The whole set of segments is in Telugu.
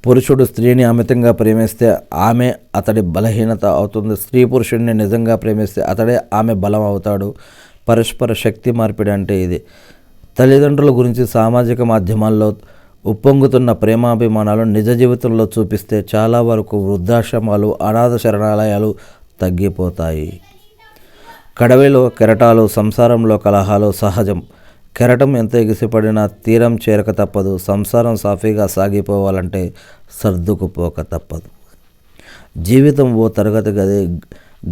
పురుషుడు స్త్రీని అమితంగా ప్రేమిస్తే ఆమె అతడి బలహీనత అవుతుంది. స్త్రీ పురుషుడిని నిజంగా ప్రేమిస్తే అతడే ఆమె బలం అవుతాడు. పరస్పర శక్తి మార్పిడి అంటే ఇది. తల్లిదండ్రుల గురించి సామాజిక మాధ్యమాల్లో ఉప్పొంగుతున్న ప్రేమాభిమానాలు నిజ జీవితంలో చూపిస్తే చాలా వరకు వృద్ధాశ్రమాలు, అనాథ శరణాలయాలు తగ్గిపోతాయి. కడవిలో కెరటాలు, సంసారంలో కలహాలు సహజం. కెరటం ఎంత ఎగిసిపడినా తీరం చేరక తప్పదు. సంసారం సాఫీగా సాగిపోవాలంటే సర్దుకుపోక తప్పదు. జీవితం ఓ తరగతి గది.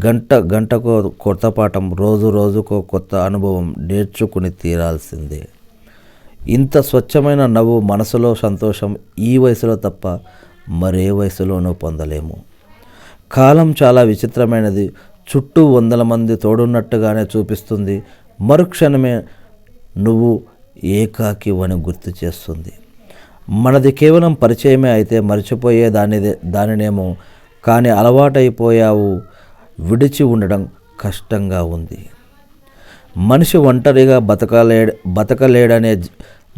గంట గంటకో కొత్త పాఠం, రోజు రోజుకో కొత్త అనుభవం నేర్చుకుని తీరాల్సిందే. ఇంత స్వచ్ఛమైన నవ్వు, మనసులో సంతోషం ఈ వయసులో తప్ప మరే వయసులోనూ పొందలేము. కాలం చాలా విచిత్రమైనది. చుట్టూ 100 మంది తోడున్నట్టుగానే చూపిస్తుంది. మరుక్షణమే నువ్వు ఏకాకివని గుర్తు చేస్తుంది. మనది కేవలం పరిచయమే అయితే మర్చిపోయే దానినేమో, కానీ అలవాటైపోయావు. విడిచి ఉండడం కష్టంగా ఉంది. మనిషి ఒంటరిగా బతకలేడనే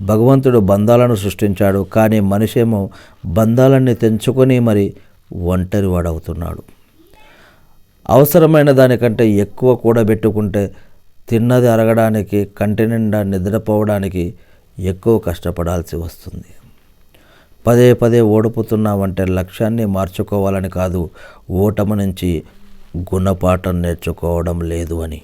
భగవంతుడు బంధాలను సృష్టించాడు. కానీ మనిషేమో బంధాలన్నీ తెంచుకొని మరి ఒంటరి వాడవుతున్నాడు. అవసరమైన దానికంటే ఎక్కువ కూడబెట్టుకుంటే తిన్నది అరగడానికి, కంటి నిండా నిద్రపోవడానికి ఎక్కువ కష్టపడాల్సి వస్తుంది. పదే పదే ఓడిపోతున్నావంటే లక్ష్యాన్ని మార్చుకోవాలని కాదు, ఓటమి నుంచి గుణపాఠం నేర్చుకోవడం లేదు అని.